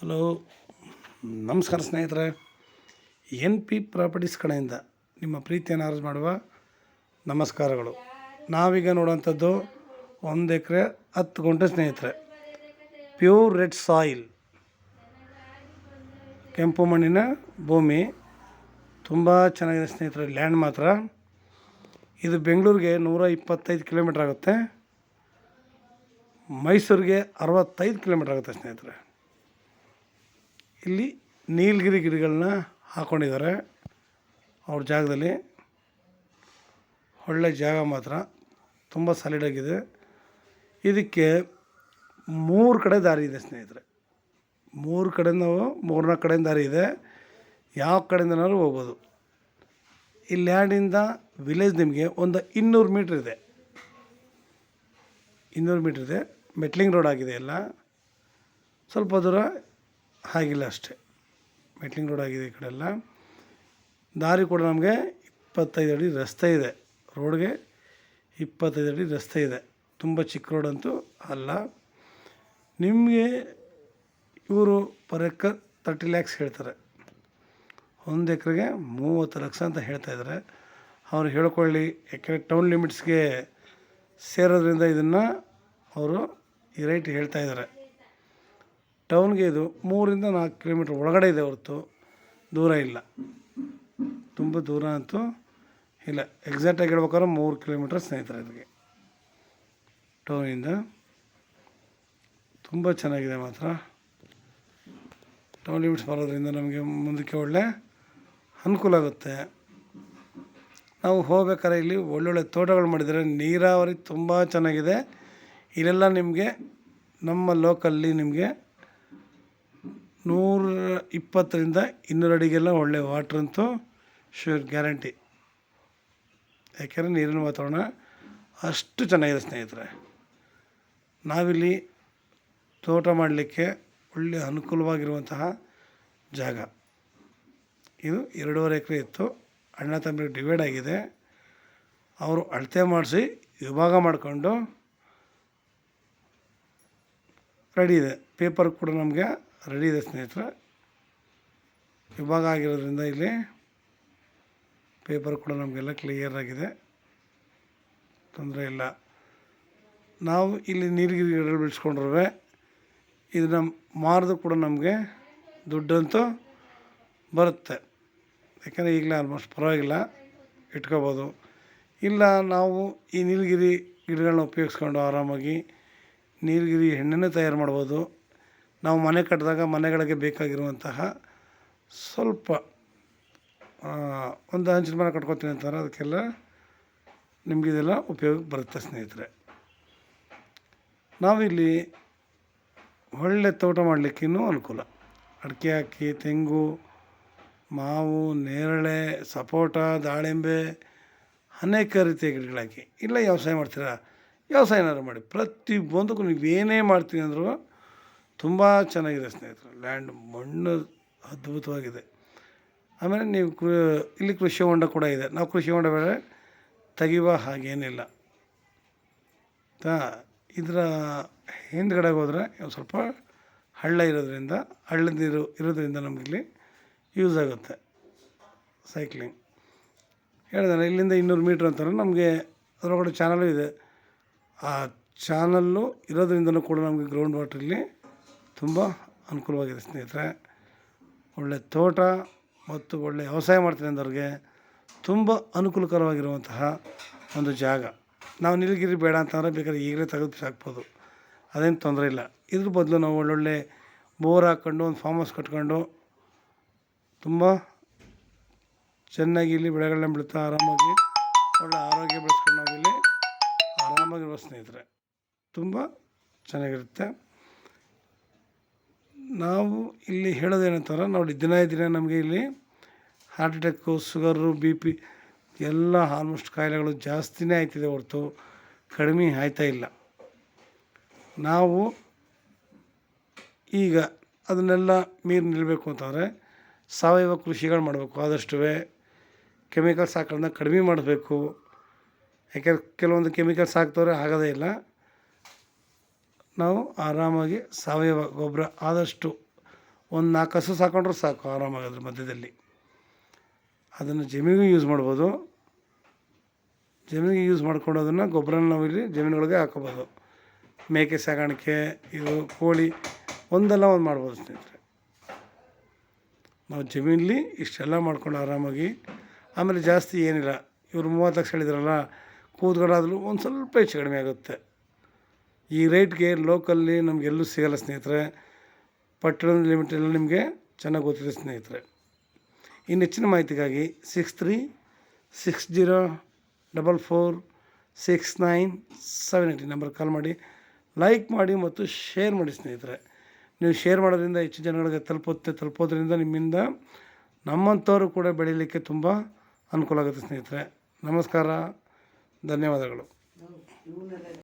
Hello, ನಮಸ್ಕಾರ ಸ್ನೇಹಿತರೆ. N P properties ಕಡೆಯಿಂದ ನಿಮ್ಮ ಪ್ರೀತಿಯನ್ನು ಅರ್ಜು ಮಾಡುವ ನಮಸ್ಕಾರಗಳು. ನಾವೀಗ ನೋಡುವಂಥದ್ದು 1 ಎಕರೆ 10 ಗುಂಟೆ ಸ್ನೇಹಿತರೆ. ಪ್ಯೂರ್ ರೆಡ್ ಸಾಯಿಲ್, ಕೆಂಪು ಮಣ್ಣಿನ ಭೂಮಿ. ತುಂಬ ಚೆನ್ನಾಗಿದೆ ಸ್ನೇಹಿತರೆ. ಲ್ಯಾಂಡ್ ಮಾತ್ರ ಇದು ಬೆಂಗಳೂರಿಗೆ 125 ಕಿಲೋಮೀಟ್ರ್ ಆಗುತ್ತೆ, ಮೈಸೂರಿಗೆ 65 ಕಿಲೋಮೀಟ್ರ್ ಆಗುತ್ತೆ ಸ್ನೇಹಿತರೆ. ಇಲ್ಲಿ ನೀಲಗಿರಿ ಗಿಡಗಳನ್ನ ಹಾಕ್ಕೊಂಡಿದ್ದಾರೆ ಅವ್ರ ಜಾಗದಲ್ಲಿ. ಒಳ್ಳೆ ಜಾಗ ಮಾತ್ರ, ತುಂಬ ಸಾಲಿಡಾಗಿದೆ. ಇದಕ್ಕೆ 3 ಕಡೆ ದಾರಿ ಇದೆ ಸ್ನೇಹಿತರೆ. 3 ಕಡೆ ನಾವು 3-4 ಕಡೆಯಿಂದ ದಾರಿ ಇದೆ. ಯಾವ ಕಡೆಯಿಂದನಾದ್ರೂ ಹೋಗ್ಬೋದು. ಈ ಲ್ಯಾಂಡಿಂದ ವಿಲೇಜ್ ನಿಮಗೆ ಒಂದು 200 ಮೀಟ್ರ್ ಇದೆ. 200 ಮೀಟ್ರ್ ಇದೆ. ಮೆಟ್ಲಿಂಗ್ ರೋಡ್ ಆಗಿದೆ ಎಲ್ಲ. ಸ್ವಲ್ಪ ದೂರ ಆಗಿಲ್ಲ ಅಷ್ಟೇ. ಮೆಟ್ಲಿಂಗ್ ರೋಡ್ ಆಗಿದೆ ಈ ಕಡೆ ಎಲ್ಲ. ದಾರಿ ಕೂಡ ನಮಗೆ 25 ಅಡಿ ರಸ್ತೆ ಇದೆ. ರೋಡ್ಗೆ 25 ಅಡಿ ರಸ್ತೆ ಇದೆ. ತುಂಬ ಚಿಕ್ಕ ರೋಡ್ ಅಂತೂ ಅಲ್ಲ. ನಿಮಗೆ ಇವರು ಪರ್ ಎಕರ್ 30 ಲ್ಯಾಕ್ಸ್ ಹೇಳ್ತಾರೆ. 1 ಎಕರೆಗೆ 30 ಲಕ್ಷ ಅಂತ ಹೇಳ್ತಾಯಿದ್ದಾರೆ. ಅವ್ರು ಹೇಳ್ಕೊಳ್ಳಿ, ಯಾಕೆಂದರೆ ಟೌನ್ ಲಿಮಿಟ್ಸ್ಗೆ ಸೇರೋದ್ರಿಂದ ಇದನ್ನು ಅವರು ಈ ರೇಟ್ ಹೇಳ್ತಾಯಿದ್ದಾರೆ. ಟೌನ್ಗೆ ಇದು 3-4 ಕಿಲೋಮೀಟ್ರ್ ಒಳಗಡೆ ಇದೆ ಹೊರತು ದೂರ ಇಲ್ಲ. ತುಂಬ ದೂರ ಅಂತೂ ಇಲ್ಲ. ಎಕ್ಸಾಕ್ಟಾಗಿ ಹೇಳ್ಬೇಕಾದ್ರೆ 3 ಕಿಲೋಮೀಟ್ರ್ ಸ್ನೇಹಿತರೆ ಇದಕ್ಕೆ ಟೌನಿಂದ. ತುಂಬ ಚೆನ್ನಾಗಿದೆ ಮಾತ್ರ. ಟೌನ್ ಲಿಮಿಟ್ಸ್ ಬರೋದ್ರಿಂದ ನಮಗೆ ಮುಂದಕ್ಕೆ ಒಳ್ಳೆ ಅನುಕೂಲ ಆಗುತ್ತೆ. ನಾವು ಹೋಗ್ಬೇಕಾದ್ರೆ ಇಲ್ಲಿ ಒಳ್ಳೊಳ್ಳೆ ತೋಟಗಳು ಮಾಡಿದ್ದಾರೆ. ನೀರಾವರಿ ತುಂಬ ಚೆನ್ನಾಗಿದೆ. ಇಲ್ಲೆಲ್ಲ ನಿಮಗೆ ನಮ್ಮ ಲೋಕಲ್ಲಿ ನಿಮಗೆ 120ರಿಂದ 200 ಅಡಿಗೆಲ್ಲ ಒಳ್ಳೆ ವಾಟ್ರಂತೂ ಶ್ಯೂರ್ ಗ್ಯಾರಂಟಿ. ಯಾಕೆಂದರೆ ನೀರಿನ ವಾತಾವರಣ ಅಷ್ಟು ಚೆನ್ನಾಗಿದೆ ಸ್ನೇಹಿತರೆ. ನಾವಿಲ್ಲಿ ತೋಟ ಮಾಡಲಿಕ್ಕೆ ಒಳ್ಳೆ ಅನುಕೂಲವಾಗಿರುವಂತಹ ಜಾಗ ಇದು. 2.5 ಎಕರೆ ಇತ್ತು. ಅಣ್ಣ ತಮ್ಮರಿಗೆ ಡಿವೈಡ್ ಆಗಿದೆ. ಅವರು ಅಳತೆ ಮಾಡಿಸಿ ವಿಭಾಗ ಮಾಡಿಕೊಂಡು ರೆಡಿ ಇದೆ. ಪೇಪರ್ ಕೂಡ ನಮಗೆ ರೆಡಿ ಇದೆ ಸ್ನೇಹಿತರೆ. ವಿಭಾಗ ಆಗಿರೋದ್ರಿಂದ ಇಲ್ಲಿ ಪೇಪರ್ ಕೂಡ ನಮಗೆಲ್ಲ ಕ್ಲಿಯರ್ ಆಗಿದೆ, ತೊಂದರೆ ಇಲ್ಲ. ನಾವು ಇಲ್ಲಿ ನೀಲಗಿರಿ ಗಿಡಗಳು ಬೆಳೆಸ್ಕೊಂಡ್ರೆ ಇದನ್ನು ಮಾರಿದ್ರು ಕೂಡ ನಮಗೆ ದುಡ್ಡಂತೂ ಬರುತ್ತೆ. ಯಾಕೆಂದರೆ ಈಗಲೇ ಆಲ್ಮೋಸ್ಟ್ ಪರವಾಗಿಲ್ಲ, ಇಟ್ಕೋಬೋದು. ಇಲ್ಲ ನಾವು ಈ ನೀಲಗಿರಿ ಗಿಡಗಳನ್ನ ಉಪಯೋಗಿಸ್ಕೊಂಡು ಆರಾಮಾಗಿ ನೀಲಗಿರಿ ಎಣ್ಣೆನೇ ತಯಾರು ಮಾಡ್ಬೋದು. ನಾವು ಮನೆ ಕಟ್ಟಿದಾಗ ಮನೆಗಳಿಗೆ ಬೇಕಾಗಿರುವಂತಹ ಸ್ವಲ್ಪ ಒಂದು ಹಂಚಿನ ಮನೆ ಕಟ್ಕೊತೀನಿ ಅಂತಾರೆ, ಅದಕ್ಕೆಲ್ಲ ನಿಮಗಿದೆಲ್ಲ ಉಪಯೋಗಕ್ಕೆ ಬರುತ್ತೆ ಸ್ನೇಹಿತರೆ. ನಾವಿಲ್ಲಿ ಒಳ್ಳೆ ತೋಟ ಮಾಡಲಿಕ್ಕೆ ಇನ್ನೂ ಅನುಕೂಲ. ಅಡಿಕೆ ಹಾಕಿ, ತೆಂಗು, ಮಾವು, ನೇರಳೆ, ಸಪೋಟ, ದಾಳಿಂಬೆ, ಅನೇಕ ರೀತಿಯ ಗಿಡಗಳಾಕಿ. ಇಲ್ಲ ವ್ಯವಸಾಯ ಮಾಡ್ತೀರಾ, ವ್ಯವಸಾಯ ಏನಾದ್ರು ಮಾಡಿ. ಪ್ರತಿಯೊಂದಕ್ಕೂ ನೀವು ಏನೇ ಮಾಡ್ತೀವಿ ಅಂದರೂ ತುಂಬ ಚೆನ್ನಾಗಿದೆ ಸ್ನೇಹಿತರೆ. ಲ್ಯಾಂಡ್ ಮಣ್ಣು ಅದ್ಭುತವಾಗಿದೆ. ಆಮೇಲೆ ನೀವು ಇಲ್ಲಿ ಕೃಷಿ ಹೊಂಡ ಕೂಡ ಇದೆ. ನಾವು ಕೃಷಿ ಹೊಂಡ ಬೇರೆ ತೆಗೆಯುವ ಹಾಗೇನಿಲ್ಲ. ಇದರ ಹಿಂದ್ಗಡೆಗೆ ಹೋದರೆ ಸ್ವಲ್ಪ ಹಳ್ಳ ಇರೋದ್ರಿಂದ, ಹಳ್ಳದ ನೀರು ಇರೋದ್ರಿಂದ ನಮಗಿಲ್ಲಿ ಯೂಸ್ ಆಗುತ್ತೆ ಸೈಕ್ಲಿಂಗ್. ಹೇಳಿದ್ರೆ ಇಲ್ಲಿಂದ 200 ಮೀಟ್ರ್ ಅಂತಾರೆ. ನಮಗೆ ಅದರೊಳಗಡೆ ಚಾನಲು ಇದೆ. ಆ ಚಾನಲ್ಲು ಇರೋದ್ರಿಂದಲೂ ಕೂಡ ನಮಗೆ ಗ್ರೌಂಡ್ ವಾಟ್ರಲ್ಲಿ ತುಂಬ ಅನುಕೂಲವಾಗಿದೆ ಸ್ನೇಹಿತರೆ. ಒಳ್ಳೆ ತೋಟ ಮತ್ತು ಒಳ್ಳೆ ವ್ಯವಸಾಯ ಮಾಡ್ತೀನಿ ಅಂದವ್ರಿಗೆ ತುಂಬ ಅನುಕೂಲಕರವಾಗಿರುವಂತಹ ಒಂದು ಜಾಗ. ನಾವು ನೀಲಗಿರಿ ಬೇಡ ಅಂತಂದರೆ ಬೇಕಾದ್ರೆ ಈಗಲೇ ತೆಗೆದು ಸಾಕ್ಬೋದು, ಅದೇನು ತೊಂದರೆ ಇಲ್ಲ. ಇದ್ರ ಬದಲು ನಾವು ಒಳ್ಳೊಳ್ಳೆ ಬೋರ್ ಹಾಕ್ಕೊಂಡು ಒಂದು ಫಾರ್ಮ್ ಹೌಸ್ ಕಟ್ಕೊಂಡು ತುಂಬ ಚೆನ್ನಾಗಿ ಇಲ್ಲಿ ಬೆಳೆಗಳನ್ನ ಬೆಳೀತಾ ಆರಾಮಾಗಿ ಒಳ್ಳೆ ಆರೋಗ್ಯ ಬೆಳೆಸ್ಕೊಂಡು ನಾವಿಲ್ಲಿ ಆರಾಮಾಗಿರುವ ಸ್ನೇಹಿತರೆ ತುಂಬ ಚೆನ್ನಾಗಿರುತ್ತೆ. ನಾವು ಇಲ್ಲಿ ಹೇಳೋದೇನಂತಾರೆ ನೋಡಿ, ದಿನ ನಮಗೆ ಇಲ್ಲಿ ಹಾರ್ಟ್ ಅಟ್ಯಾಕು, ಶುಗರು, BP ಎಲ್ಲ ಆಲ್ಮೋಸ್ಟ್ ಕಾಯಿಲೆಗಳು ಜಾಸ್ತಿನೇ ಆಯ್ತಿದೆ ಹೊರತು ಕಡಿಮೆ ಆಯ್ತಾ ಇಲ್ಲ. ನಾವು ಈಗ ಅದನ್ನೆಲ್ಲ ಮೀರಿ ನಿಲ್ಲಬೇಕು ಅಂತಂದರೆ ಸಾವಯವ ಕೃಷಿಗಳು ಮಾಡಬೇಕು. ಆದಷ್ಟು ಕೆಮಿಕಲ್ಸ್ ಹಾಕೋದನ್ನ ಕಡಿಮೆ ಮಾಡಬೇಕು. ಯಾಕೆಂದ್ರೆ ಕೆಲವೊಂದು ಕೆಮಿಕಲ್ಸ್ ಹಾಕ್ತವ್ರೆ ಆಗೋದೇ ಇಲ್ಲ. ನಾವು ಆರಾಮಾಗಿ ಸಾವಯವ ಗೊಬ್ಬರ ಆದಷ್ಟು ಒಂದು 4 ಹಸು ಸಾಕೊಂಡ್ರೂ ಸಾಕು ಆರಾಮಾಗಿ ಅದ್ರ ಮಧ್ಯದಲ್ಲಿ. ಅದನ್ನು ಜಮೀನಿಗೂ ಯೂಸ್ ಮಾಡ್ಬೋದು. ಜಮೀನಿಗೆ ಯೂಸ್ ಮಾಡ್ಕೊಂಡು ಅದನ್ನು ಗೊಬ್ಬರನ ನಾವಿಲ್ಲಿ ಜಮೀನುಗಳಿಗೆ ಹಾಕೋಬೋದು. ಮೇಕೆ ಸಾಗಾಣಿಕೆ, ಇದು ಕೋಳಿ ಒಂದಲ್ಲ ಒಂದು ಮಾಡ್ಬೋದು ಸ್ನೇಹಿತರೆ. ನಾವು ಜಮೀನಲ್ಲಿ ಇಷ್ಟೆಲ್ಲ ಮಾಡ್ಕೊಂಡು ಆರಾಮಾಗಿ, ಆಮೇಲೆ ಜಾಸ್ತಿ ಏನಿಲ್ಲ. ಇವರು 30 ಲಕ್ಷ ಹೇಳಿದ್ರಲ್ಲ, ಕೂತ್ಗಳಾದರೂ ಒಂದು ಸ್ವಲ್ಪ ಹೆಚ್ಚು ಕಡಿಮೆ ಆಗುತ್ತೆ. ಈ ರೇಟ್ಗೆ ಲೋಕಲ್ಲಿ ನಮಗೆಲ್ಲೂ ಸಿಗೋಲ್ಲ ಸ್ನೇಹಿತರೆ. ಪಟ್ಟಣದ ಲಿಮಿಟೆಲ್ಲ ನಿಮಗೆ ಚೆನ್ನಾಗಿ ಗೊತ್ತಿದೆ ಸ್ನೇಹಿತರೆ. ಇನ್ನು ಹೆಚ್ಚಿನ ಮಾಹಿತಿಗಾಗಿ 6360446978 ನಂಬರ್ ಕಾಲ್ ಮಾಡಿ, ಲೈಕ್ ಮಾಡಿ ಮತ್ತು ಶೇರ್ ಮಾಡಿ ಸ್ನೇಹಿತರೆ. ನೀವು ಶೇರ್ ಮಾಡೋದ್ರಿಂದ ಹೆಚ್ಚು ಜನಗಳಿಗೆ ತಲುಪೋದ್ರಿಂದ ನಿಮ್ಮಿಂದ ನಮ್ಮಂಥವರು ಕೂಡ ಬೆಳೀಲಿಕ್ಕೆ ತುಂಬ ಅನುಕೂಲ ಆಗುತ್ತೆ ಸ್ನೇಹಿತರೆ. ನಮಸ್ಕಾರ, ಧನ್ಯವಾದಗಳು.